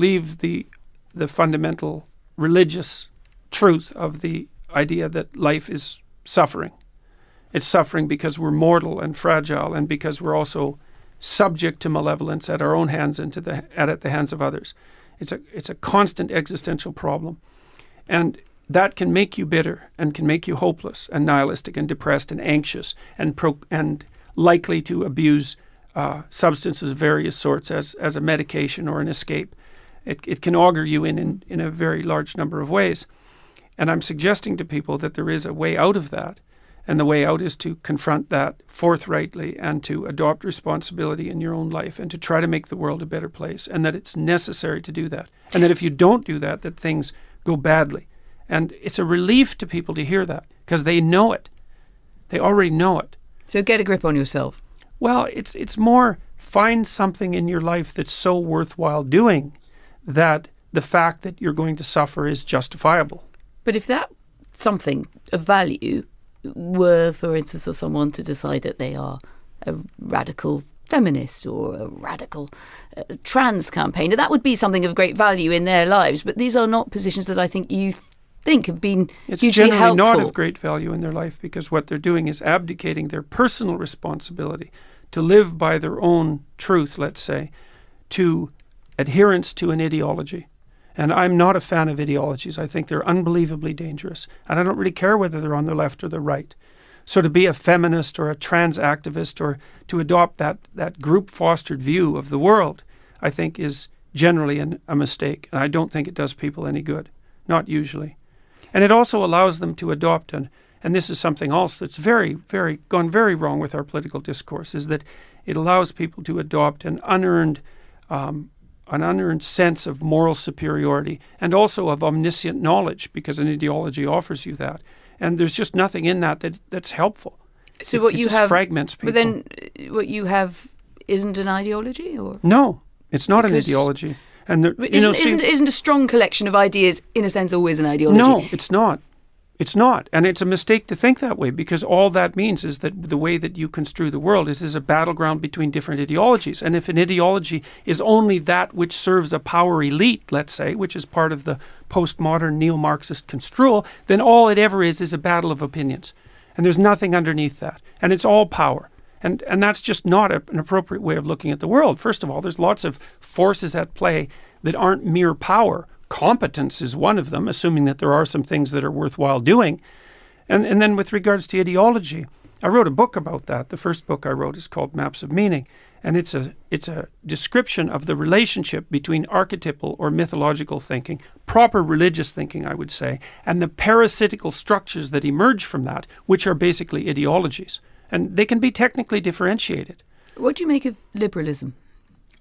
believe the fundamental religious truth of the idea that life is suffering. It's suffering because we're mortal and fragile, and because we're also subject to malevolence at our own hands and at the hands of others. It's a constant existential problem. And that can make you bitter and can make you hopeless and nihilistic and depressed and anxious and likely to abuse substances of various sorts as a medication or an escape. It can augur you in a very large number of ways. And I'm suggesting to people that there is a way out of that. And the way out is to confront that forthrightly and to adopt responsibility in your own life and to try to make the world a better place, and that it's necessary to do that. And that if you don't do that, that things go badly. And it's a relief to people to hear that because they know it. They already know it. So get a grip on yourself. Well, it's more find something in your life that's so worthwhile doing that the fact that you're going to suffer is justifiable. But if that something of value were, for instance, for someone to decide that they are a radical feminist or a radical trans campaigner, that would be something of great value in their lives. But these are not positions that I think you think have been it's hugely generally helpful. Not of great value in their life, because what they're doing is abdicating their personal responsibility to live by their own truth, let's say, to adherence to an ideology. And I'm not a fan of ideologies. I think they're unbelievably dangerous. And I don't really care whether they're on the left or the right. So to be a feminist or a trans activist or to adopt that group-fostered view of the world, I think is generally a mistake. And I don't think it does people any good. Not usually. And it also allows them to adopt, and this is something else that's gone very wrong with our political discourse, is that it allows people to adopt an unearned sense of moral superiority and also of omniscient knowledge, because an ideology offers you that. And there's just nothing in that's helpful. So what it you just have fragments people. But then what you have isn't an ideology, or no, it's not an ideology. And isn't a strong collection of ideas in a sense always an ideology? No, it's not. It's not. And it's a mistake to think that way, because all that means is that the way that you construe the world is a battleground between different ideologies. And if an ideology is only that which serves a power elite, let's say, which is part of the postmodern neo-Marxist construal, then all it ever is a battle of opinions. And there's nothing underneath that. And it's all power. And that's just not an appropriate way of looking at the world. First of all, there's lots of forces at play that aren't mere power. Competence is one of them, assuming that there are some things that are worthwhile doing. And then with regards to ideology, I wrote a book about that. The first book I wrote is called Maps of Meaning. And it's a description of the relationship between archetypal or mythological thinking, proper religious thinking, I would say, and the parasitical structures that emerge from that, which are basically ideologies. And they can be technically differentiated. What do you make of liberalism?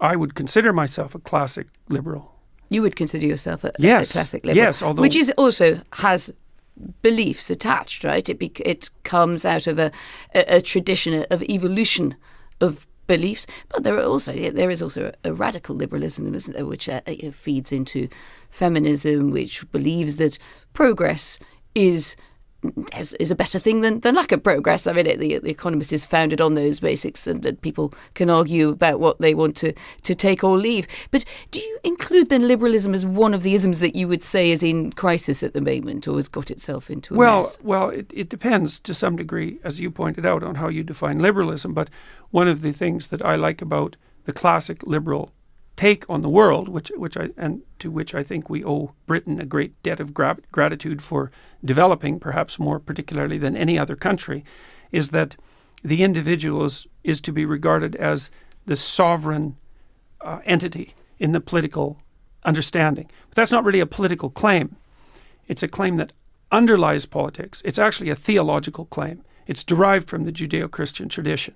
I would consider myself a classic liberal. You would consider yourself a classic liberal? Yes, although... Which is also has beliefs attached, right? It comes out of a tradition of evolution of beliefs, but there is also a radical liberalism, isn't there, which feeds into feminism, which believes that progress is a better thing than lack of progress. I mean, the Economist is founded on those basics, and that people can argue about what they want to take or leave. But do you include then liberalism as one of the isms that you would say is in crisis at the moment, or has got itself into a mess? Well, it depends to some degree, as you pointed out, on how you define liberalism. But one of the things that I like about the classic liberal take on the world, to which I think we owe Britain a great debt of gratitude for developing, perhaps more particularly than any other country, is that the individual is to be regarded as the sovereign entity in the political understanding. But that's not really a political claim. It's a claim that underlies politics. It's actually a theological claim. It's derived from the Judeo-Christian tradition.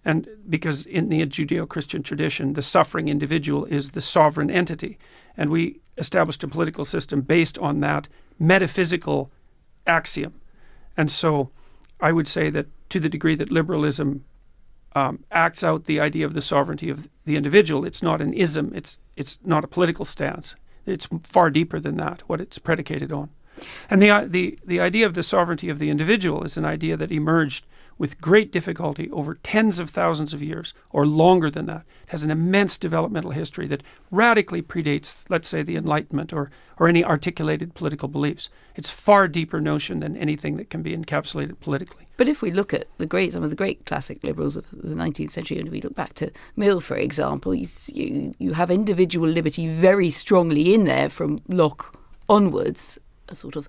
And because in the Judeo-Christian tradition, the suffering individual is the sovereign entity. And we established a political system based on that metaphysical axiom. And so I would say that to the degree that liberalism acts out the idea of the sovereignty of the individual, it's not an ism, it's not a political stance. It's far deeper than that, what it's predicated on. And the idea of the sovereignty of the individual is an idea that emerged with great difficulty over tens of thousands of years or longer than that. It has an immense developmental history that radically predates, let's say, the Enlightenment or any articulated political beliefs. It's far deeper notion than anything that can be encapsulated politically. But if we look at some of the great classic liberals of the 19th century, and we look back to Mill, for example, you have individual liberty very strongly in there from Locke onwards, a sort of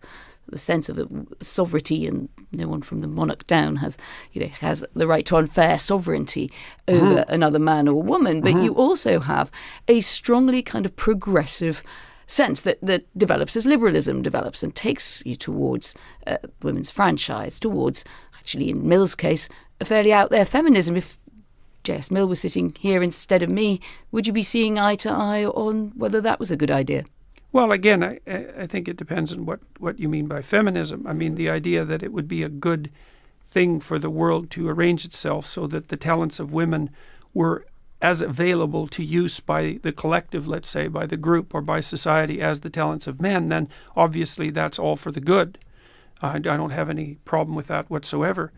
the sense of sovereignty, and no one from the monarch down has the right to unfair sovereignty over another man or woman. But you also have a strongly kind of progressive sense that develops as liberalism develops and takes you towards women's franchise, towards, actually in Mill's case, a fairly out there feminism. If J.S. Mill was sitting here instead of me, would you be seeing eye to eye on whether that was a good idea? Well, again, I think it depends on what you mean by feminism. I mean, the idea that it would be a good thing for the world to arrange itself so that the talents of women were as available to use by the collective, let's say, by the group or by society as the talents of men, then obviously that's all for the good. I don't have any problem with that whatsoever,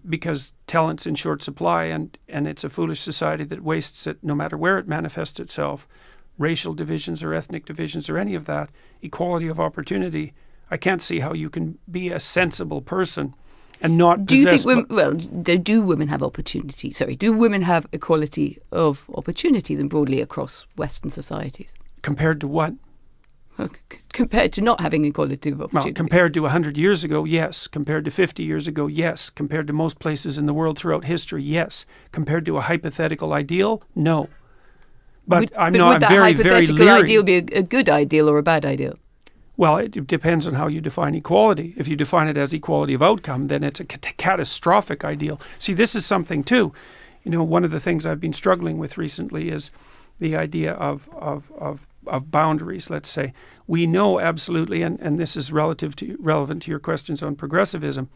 because talent's in short supply, and it's a foolish society that wastes it no matter where it manifests itself. Racial divisions or ethnic divisions or any of that, equality of opportunity. I can't see how you can be a sensible person and not do you possess... think do women have opportunity? Sorry, do women have equality of opportunity then broadly across Western societies? Compared to what? Compared to not having equality of opportunity. Well, compared to 100 years ago, yes. Compared to 50 years ago, yes. Compared to most places in the world throughout history, yes. Compared to a hypothetical ideal, no. But I'm would that very, very hypothetical leery. ideal be a good ideal or a bad ideal? Well, it depends on how you define equality. If you define it as equality of outcome, then it's a catastrophic ideal. See, this is something too. One of the things I've been struggling with recently is the idea of boundaries, let's say. We know absolutely, and this is relevant to your questions on progressivism,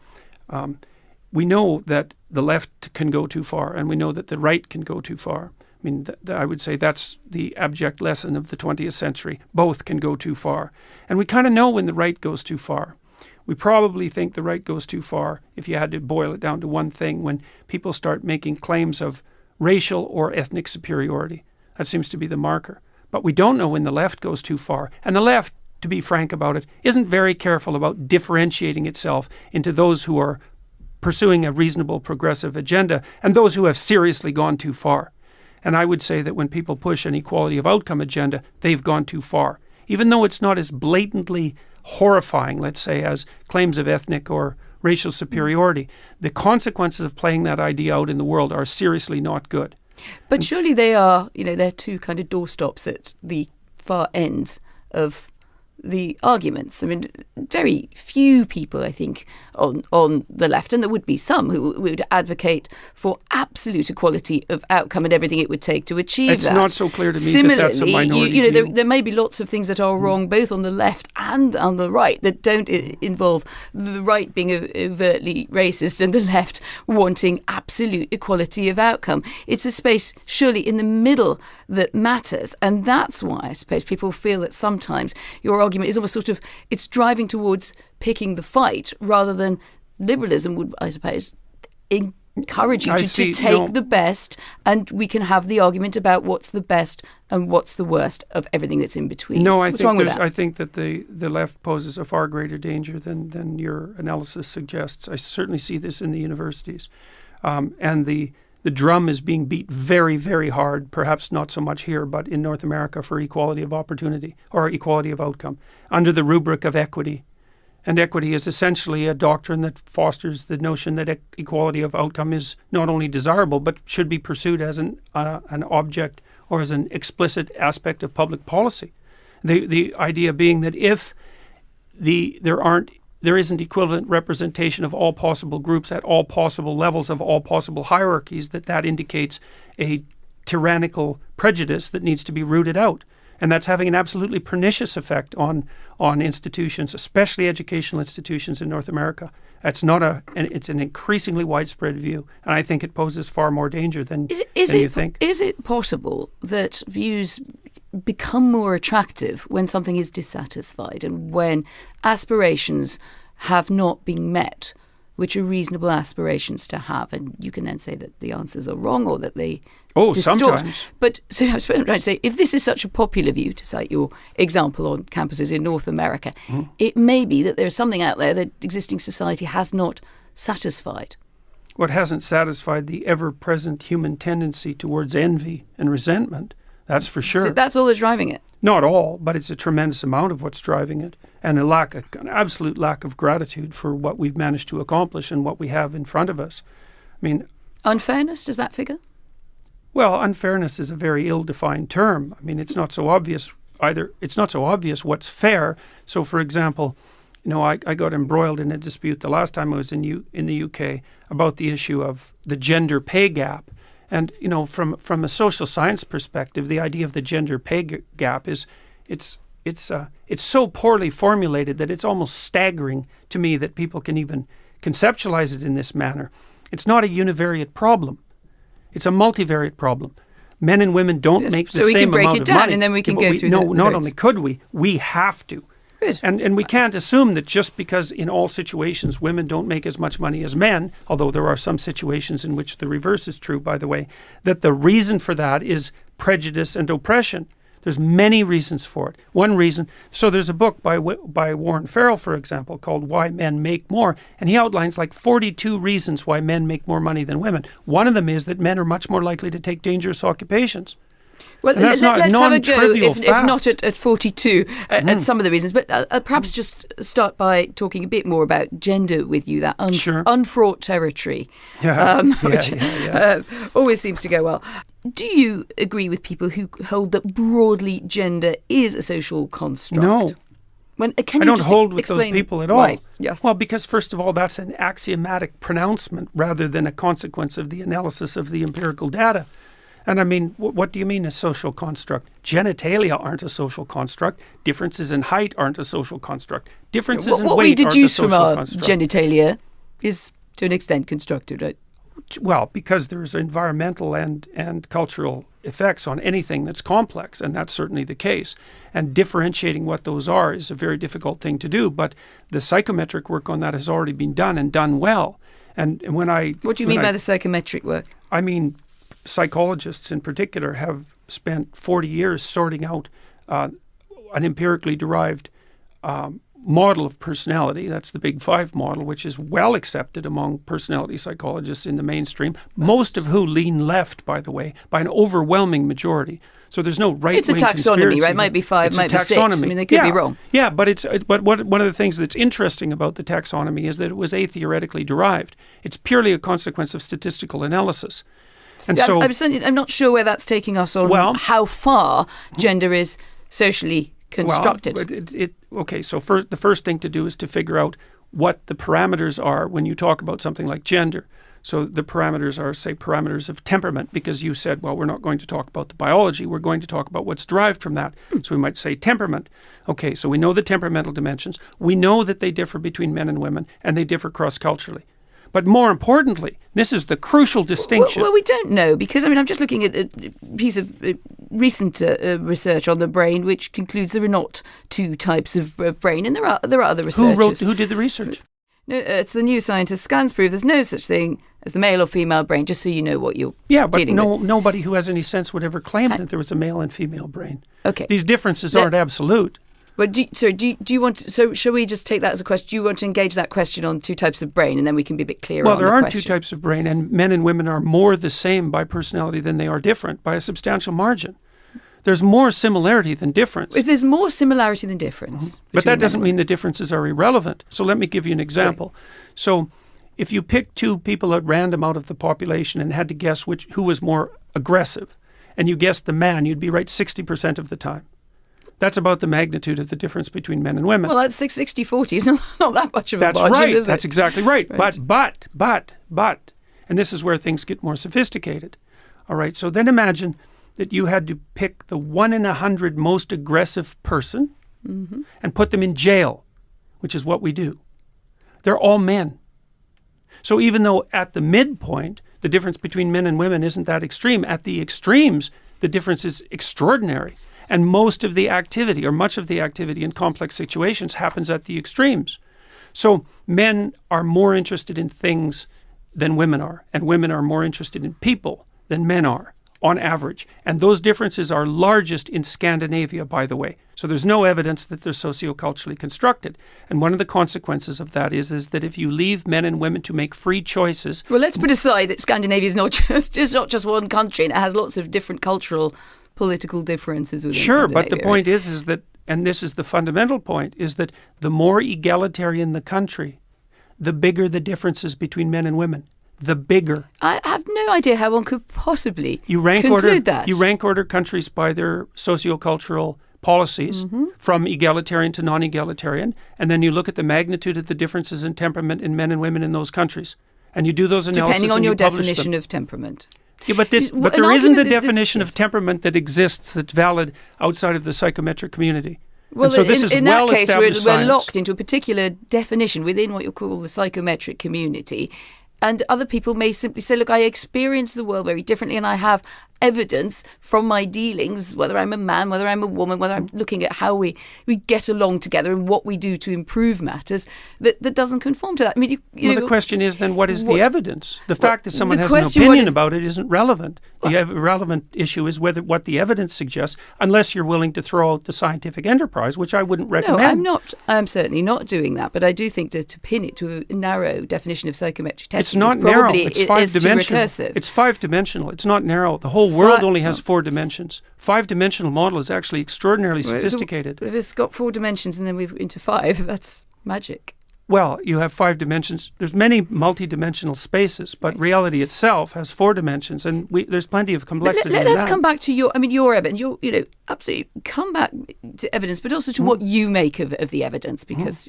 we know that the left can go too far, and we know that the right can go too far. I mean, I would say that's the abject lesson of the 20th century. Both can go too far. And we kind of know when the right goes too far. We probably think the right goes too far, if you had to boil it down to one thing, when people start making claims of racial or ethnic superiority. That seems to be the marker. But we don't know when the left goes too far. And the left, to be frank about it, isn't very careful about differentiating itself into those who are pursuing a reasonable progressive agenda and those who have seriously gone too far. And I would say that when people push an equality of outcome agenda, they've gone too far. Even though it's not as blatantly horrifying, let's say, as claims of ethnic or racial superiority, the consequences of playing that idea out in the world are seriously not good. But surely they are, they're two kind of doorstops at the far ends of the arguments. I mean, very few people, I think, on the left, and there would be some who would advocate for absolute equality of outcome and everything it would take to achieve it's that. It's not so clear to me Similarly, that that's a minority view. There may be lots of things that are wrong both on the left and on the right that don't involve the right being overtly racist and the left wanting absolute equality of outcome. It's a space surely in the middle that matters, and that's why I suppose people feel that sometimes your argument is almost sort of, it's driving towards picking the fight rather than liberalism would, I suppose, encourage you to take the best, and we can have the argument about what's the best and what's the worst of everything that's in between. No, I think that the left poses a far greater danger than your analysis suggests. I certainly see this in the universities. And the drum is being beat very, very hard, perhaps not so much here, but in North America, for equality of opportunity or equality of outcome under the rubric of equity. And equity is essentially a doctrine that fosters the notion that equality of outcome is not only desirable, but should be pursued as an object or as an explicit aspect of public policy. The idea being that if there isn't equivalent representation of all possible groups at all possible levels of all possible hierarchies, that indicates a tyrannical prejudice that needs to be rooted out. And that's having an absolutely pernicious effect on institutions, especially educational institutions in North America. It's an increasingly widespread view, and I think it poses far more danger than you think. Is it possible that views become more attractive when something is dissatisfied and when aspirations have not been met which are reasonable aspirations to have? And you can then say that the answers are wrong or that they distort. Sometimes. But so I was trying to say, if this is such a popular view, to cite your example on campuses in North America, it may be that there's something out there that existing society has not satisfied. What hasn't satisfied the ever-present human tendency towards envy and resentment, that's for sure. So that's all that's driving it. Not all, but it's a tremendous amount of what's driving it, and an absolute lack of gratitude for what we've managed to accomplish and what we have in front of us. I mean, unfairness, does that figure? Well, unfairness is a very ill-defined term. I mean, it's not so obvious either. It's not so obvious what's fair. So, for example, I got embroiled in a dispute the last time I was in the UK about the issue of the gender pay gap. And, from a social science perspective, the idea of the gender pay gap is it's so poorly formulated that it's almost staggering to me that people can even conceptualize it in this manner. It's not a univariate problem. It's a multivariate problem. Men and women don't make the same amount of money. So we can break it down and then we can go through the not only could we have to. Good. And we can't assume that just because in all situations women don't make as much money as men, although there are some situations in which the reverse is true, by the way, that the reason for that is prejudice and oppression. There's many reasons for it. One reason, so there's a book by Warren Farrell, for example, called Why Men Make More, and he outlines like 42 reasons why men make more money than women. One of them is that men are much more likely to take dangerous occupations. Well, let's have a go, if not at 42, at some of the reasons. But perhaps just start by talking a bit more about gender with you, that unfraught territory, which always seems to go well. Do you agree with people who hold that broadly gender is a social construct? No. I don't hold with those people at all. Why? Yes. Well, because first of all, that's an axiomatic pronouncement rather than a consequence of the analysis of the empirical data. And I mean, what do you mean a social construct? Genitalia aren't a social construct. Differences in height aren't a social construct. Differences in weight aren't a social construct. What we deduce from our genitalia is to an extent constructed, right? Well, because there's environmental and cultural effects on anything that's complex, and that's certainly the case. And differentiating what those are is a very difficult thing to do. But the psychometric work on that has already been done and done well. And what do you mean by the psychometric work? I mean, psychologists in particular have spent 40 years sorting out an empirically derived model of personality. That's the Big Five model, which is well accepted among personality psychologists in the mainstream, most of who lean left, by the way, by an overwhelming majority. So there's no right-wing conspiracy. It's a taxonomy, right? It might be five, it might be six. I mean, they could be wrong. Yeah, but one of the things that's interesting about the taxonomy is that it was a-theoretically derived. It's purely a consequence of statistical analysis. And so I'm not sure where that's taking us on how far gender is socially constructed. So the first thing to do is to figure out what the parameters are when you talk about something like gender. So the parameters are, say, parameters of temperament, because you said, well, we're not going to talk about the biology, we're going to talk about what's derived from that. So we might say temperament. Okay, so we know the temperamental dimensions. We know that they differ between men and women, and they differ cross-culturally. But more importantly, this is the crucial distinction. Well, we don't know, because, I'm just looking at a piece of recent research on the brain, which concludes there are not two types of brain, and there are other researchers. Who did the research? No, it's the New Scientist. Scans prove there's no such thing as the male or female brain, just so you know what you're dealing with. Nobody who has any sense would ever claim that there was a male and female brain. Okay. These differences aren't absolute. But do you want to, so shall we just take that as a question? Do you want to engage that question on two types of brain, and then we can be a bit clearer on the question? Well, there aren't two types of brain, and men and women are more the same by personality than they are different by a substantial margin. There's more similarity than difference. If there's more similarity than difference. But that doesn't mean the differences are irrelevant. So let me give you an example. Right. So if you pick two people at random out of the population and had to guess who was more aggressive, and you guessed the man, you'd be right 60% of the time. That's about the magnitude of the difference between men and women. Well, that's 60-40. It's not that much of a margin, right. is it? That's exactly right. But, and this is where things get more sophisticated. All right, so then imagine that you had to pick the 1 in 100 most aggressive person and put them in jail, which is what we do. They're all men. So even though at the midpoint, the difference between men and women isn't that extreme, at the extremes, the difference is extraordinary. And most of the activity, or much of the activity in complex situations, happens at the extremes. So men are more interested in things than women are, and women are more interested in people than men are, on average. And those differences are largest in Scandinavia, by the way. So there's no evidence that they're socioculturally constructed. And one of the consequences of that is that if you leave men and women to make free choices... Well, let's put aside that Scandinavia is not just one country, and it has lots of different cultural, political differences within Sure, but the Scandinavia, point is that, and this is the fundamental point, is that the more egalitarian the country, the bigger the differences between men and women. The bigger. I have no idea how one could possibly conclude conclude that. You rank order countries by their sociocultural policies, from egalitarian to non-egalitarian, and then you look at the magnitude of the differences in temperament in men and women in those countries. And you do those analyses depending on and your you publish definition them. of temperament. Yeah, but there an isn't a argument definition of temperament that exists that's valid outside of the psychometric community. Well, and so this is in that case, well-established we're science. locked into a particular definition within what you call the psychometric community. And other people may simply say, look, I experience the world very differently, and I have evidence from my dealings, whether I'm a man, whether I'm a woman, whether I'm looking at how we get along together and what we do to improve matters, that doesn't conform to that. I mean, you know, the question is then, what is the evidence? The fact that someone has an question, opinion about it isn't relevant. The relevant issue is what the evidence suggests, unless you're willing to throw out the scientific enterprise, which I wouldn't recommend. No, I'm not. I'm certainly not doing that. But I do think that to pin it to a narrow definition of psychometric testing it's not is probably, narrow. It's five-dimensional. It's five-dimensional. It's not narrow. The whole world only has 4 dimensions. Five-dimensional model is actually extraordinarily sophisticated. If it's got 4 dimensions and then we're into 5, that's magic. Well, you have 5 dimensions. There's many multi-dimensional spaces, but reality itself has 4 dimensions, and there's plenty of complexity in that. Let's come back to your evidence. Absolutely come back to evidence, but also to what you make of the evidence, because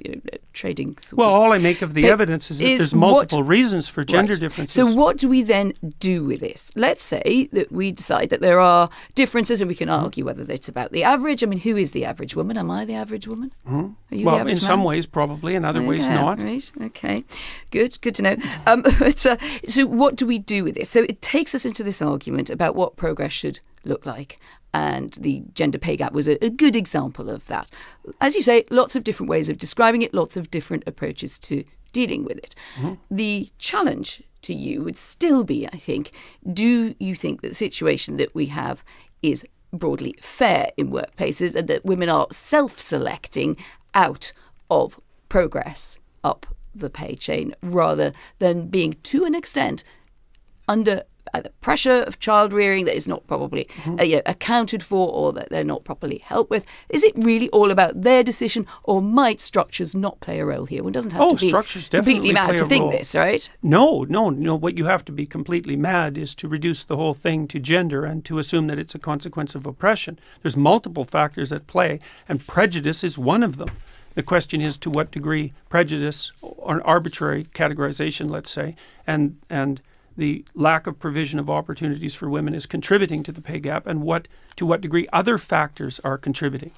trading. All I make of the evidence is that there's multiple reasons for gender differences. So what do we then do with this? Let's say that we decide that there are differences, and we can argue whether it's about the average. I mean, who is the average woman? Am I the average woman? Are you the average in some ways probably, in other ways not. Right. Okay. Good to know. So what do we do with this? So it takes us into this argument about what progress should look like. And the gender pay gap was a good example of that. As you say, lots of different ways of describing it, lots of different approaches to dealing with it. The challenge to you would still be, I think, do you think that the situation that we have is broadly fair in workplaces, and that women are self-selecting out of progress up the pay chain, rather than being, to an extent, under either pressure of child rearing that is not probably accounted for, or that they're not properly helped with? Is it really all about their decision, or might structures not play a role here? One doesn't have to be completely mad to think this, right? No. What you have to be completely mad is to reduce the whole thing to gender and to assume that it's a consequence of oppression. There's multiple factors at play, and prejudice is one of them. The question is to what degree prejudice, or arbitrary categorization, let's say, and the lack of provision of opportunities for women is contributing to the pay gap, and to what degree other factors are contributing.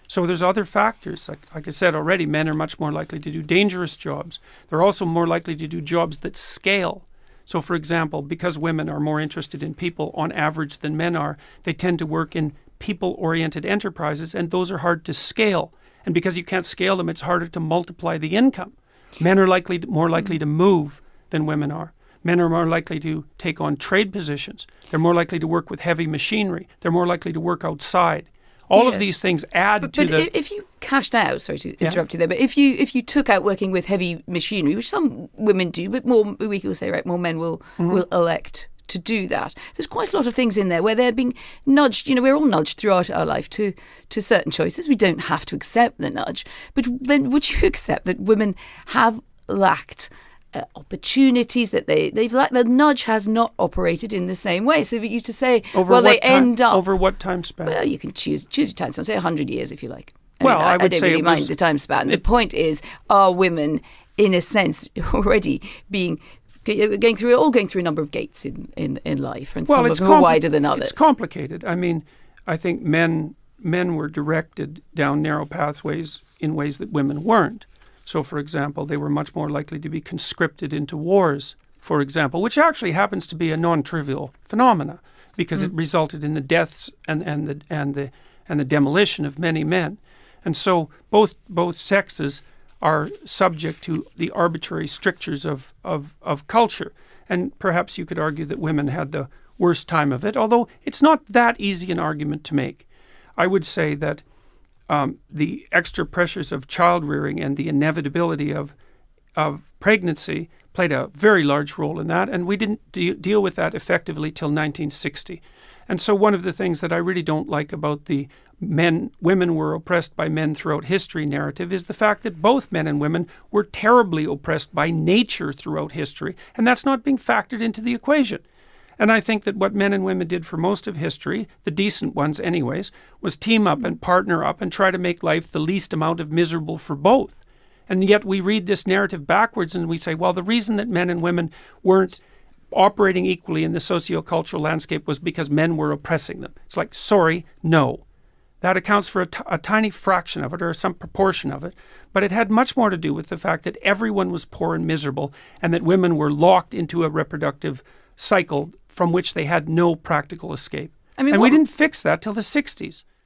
So there's other factors. Like I said already, men are much more likely to do dangerous jobs. They're also more likely to do jobs that scale. So, for example, because women are more interested in people on average than men are, they tend to work in people-oriented enterprises, and those are hard to scale. And because you can't scale them, it's harder to multiply the income. Men are more likely to move than women are. Men are more likely to take on trade positions. They're more likely to work with heavy machinery. They're more likely to work outside. All of these things add to the... But if you cashed out, sorry to interrupt you there, but if you took out working with heavy machinery, which some women do, but more, we will say, right, more men will elect to do that. There's quite a lot of things in there where they're being nudged. We're all nudged throughout our life to certain choices. We don't have to accept the nudge. But then would you accept that women have lacked opportunities, that they've lacked? The nudge has not operated in the same way. So for you to say, end up... Over what time span? Well, you can choose your time span. Say 100 years if you like. I would don't say really mind the time span. The point is, are women, in a sense, already going through a number of gates in life, and some of them are wider than others? It's complicated. I mean, I think men were directed down narrow pathways in ways that women weren't. So, for example, they were much more likely to be conscripted into wars, for example, which actually happens to be a non-trivial phenomena, because it resulted in the deaths and the demolition of many men. And so both sexes are subject to the arbitrary strictures of culture. And perhaps you could argue that women had the worst time of it, although it's not that easy an argument to make. I would say that the extra pressures of child rearing and the inevitability of pregnancy played a very large role in that, and we didn't deal with that effectively till 1960. And so one of the things that I really don't like about the women were oppressed by men throughout history narrative is the fact that both men and women were terribly oppressed by nature throughout history, and that's not being factored into the equation. And I think that what men and women did for most of history, the decent ones anyways, was team up and partner up and try to make life the least amount of miserable for both. And yet we read this narrative backwards and we say, well, the reason that men and women weren't operating equally in the sociocultural landscape was because men were oppressing them. It's like, sorry, no. That accounts for a tiny fraction of it or some proportion of it, but it had much more to do with the fact that everyone was poor and miserable and that women were locked into a reproductive cycle from which they had no practical escape. And we didn't fix that till the 60s.